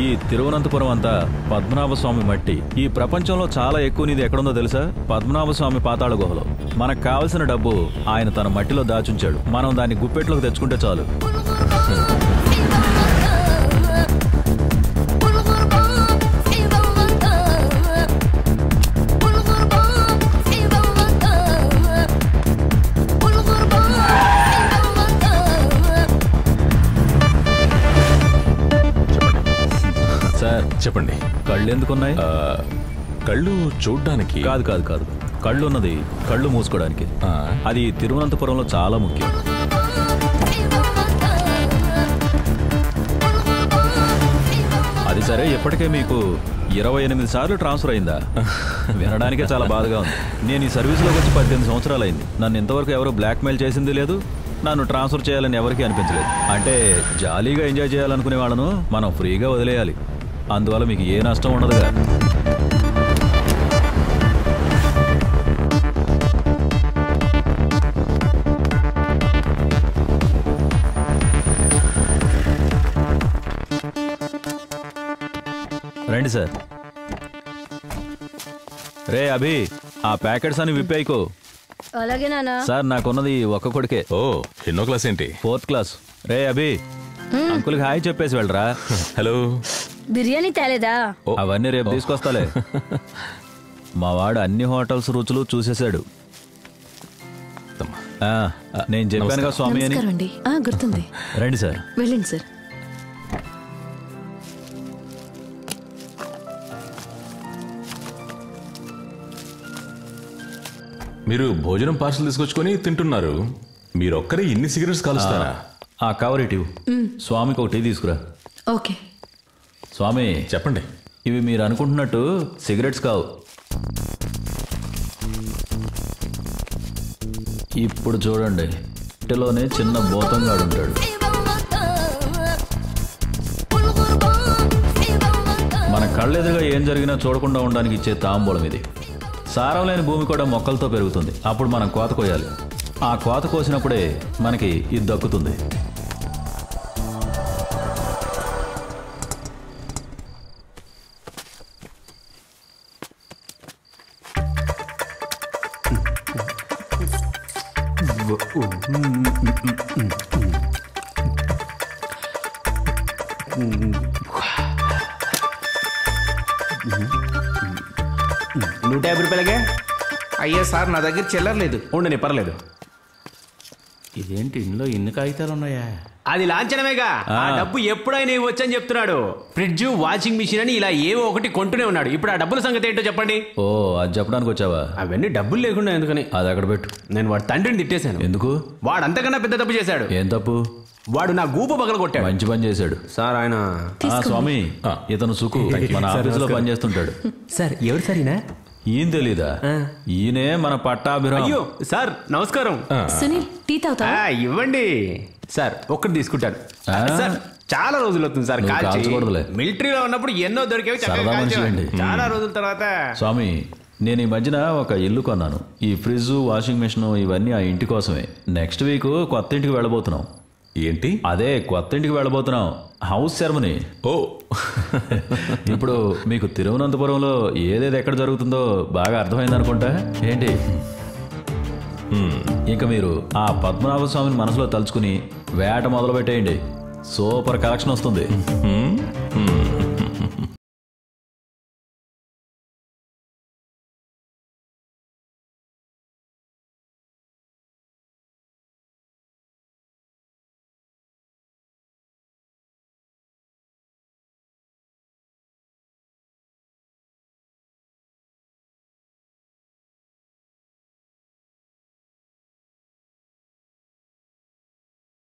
ఈ తిరువనంతపురం అంతా పద్మనాభ స్వామి మట్టి. ఈ ప్రపంచంలో చాలా ఎక్కువ నిధి ఎక్కడుందో తెలుసా? పద్మనాభ స్వామి పాతాళ గుహలో. మనకు కావలసిన డబ్బు ఆయన తన మట్టిలో దాచుంచాడు. మనం దాన్ని గుప్పెట్లోకి తెచ్చుకుంటే చాలు. సార్ చెప్పండి. కళ్ళు ఎందుకున్నాయి? కళ్ళు చూడ్డానికి కాదు కాదు కాదు, కళ్ళు ఉన్నది కళ్ళు మూసుకోవడానికి. అది తిరువనంతపురంలో చాలా ముఖ్యం. అది సరే, ఇప్పటికే మీకు 28 సార్లు ట్రాన్స్ఫర్ అయిందా? వినడానికే చాలా బాధగా ఉంది. నేను ఈ సర్వీస్లోకి వచ్చి 18 సంవత్సరాలు అయింది. నన్ను ఇంతవరకు ఎవరు బ్లాక్మెయిల్ చేసింది లేదు, నన్ను ట్రాన్స్ఫర్ చేయాలని ఎవరికీ అనిపించలేదు. అంటే జాలీగా ఎంజాయ్ చేయాలనుకునే వాళ్ళను మనం ఫ్రీగా వదిలేయాలి. అందువల్ల మీకు ఏ నష్టం ఉండదుగా. రండి సార్. రే అభి, ఆ ప్యాకెట్స్ అని విప్పేయకు. అలాగే నాన్న. సార్ నాకున్నది ఒక్క కొడుకే. ఓ, ఎన్నో క్లాస్ ఏంటి? 4th class. రే అభి, అంకుల్కి హాయ్ చెప్పేసి వెళ్ళరా. హలో. బిర్యానీ తేలేదా? అవన్నీ రేపు తీసుకొస్తాలే. మా వాడు అన్ని హోటల్స్ రుచులు చూసేశాడు. నేను చెప్పానుగా స్వామి అని. గుర్తుంది. రండి సార్. వెళ్ళండి సార్. మీరు భోజనం పార్సల్ తీసుకొచ్చుకొని తింటున్నారు. మీరొక్కరే ఇన్ని సిగరెట్స్ కాలుస్తారా? ఆ కవర్ ఇటు. స్వామికి ఒక టీ తీసుకురా. ఓకే స్వామి. చెప్పండి. ఇవి మీరు అనుకుంటున్నట్టు సిగరెట్స్ కావు. ఇప్పుడు చూడండి, ఇంటిలోనే చిన్న బోతంగాడు ఉంటాడు. మన కళ్ళెదురుగా ఏం జరిగినా చూడకుండా ఉండడానికి ఇచ్చే తాంబూలం ఇది. సారం లేని భూమి కూడా మొక్కలతో పెరుగుతుంది. అప్పుడు మనం కోత కోయాలి. ఆ కోత కోసినప్పుడే మనకి ఇది దక్కుతుంది. ₹150 అయ్యా సార్, నా దగ్గర చిల్లర లేదు. ఉండని పర్లేదు. ఇదేంటి ఇందులో ఎన్ని కాగితాలు ఉన్నాయా? అది లాంఛనమేగా. ఆ డబ్బు ఎప్పుడైనా ఇవ్వచ్చని చెప్తున్నాడు. ఫ్రిడ్జ్, వాషింగ్ మిషన్ అని ఇలా ఏవో ఒకటి కొంటూనే ఉన్నాడు. ఇప్పుడు ఆ డబ్బుల సంగతి ఏంటో చెప్పండి. ఓ, అది చెప్పడానికి వచ్చావా? అవన్నీ డబ్బులు లేకుండా ఎందుకని. అది అక్కడ పెట్టు. నేను వాడి తండ్రిని తిట్టేశాను. ఎందుకు? వాడు అంతకన్నా పెద్ద తప్పు చేశాడు. ఏం తప్పు? వాడు నా గూప పగల కొట్టాడు. మంచి పని చేశాడు సార్. ఆయన స్వామి, ఇతను సుకు మన ఆఫీసులో పనిచేస్తుంటాడు. సార్, ఎవరు సార్ ఈయన? ఈయన తెలీదా? ఈయనే మన పట్టాభిరామ్. అయ్యో సార్, నమస్కారం. సునీల్, టీ తాగుతా? ఇవ్వండి సార్, ఒక్కటి తీసుకుంటాను. సార్, చాలా రోజులు అవుతుంది సార్ కాల్చకూడదులే. మిలిటరీలో ఉన్నప్పుడు ఎన్నో దొరికేవి. సరదా మనిషిలండి. చాలా రోజుల తర్వాత. స్వామి, నేను ఈ మధ్యన ఒక ఇల్లు కొన్నాను. ఈ ఫ్రిడ్జ్, వాషింగ్ మెషిన్ ఇవన్నీ ఆ ఇంటి కోసమే. నెక్స్ట్ వీక్ కొత్త ఇంటికి వెళ్ళబోతున్నాం. ఏంటి? అదే, కొత్త ఇంటికి వెళ్ళబోతున్నాం. House ceremony. ఓ. ఇప్పుడు మీకు తిరువనంతపురంలో ఏదేది ఎక్కడ జరుగుతుందో బాగా అర్థమైంది అనుకుంటా. ఏంటి? ఇక మీరు ఆ పద్మనాభ స్వామిని మనసులో తలుచుకుని వేట మొదలు పెట్టేయండి. సూపర్ కలెక్షన్ వస్తుంది.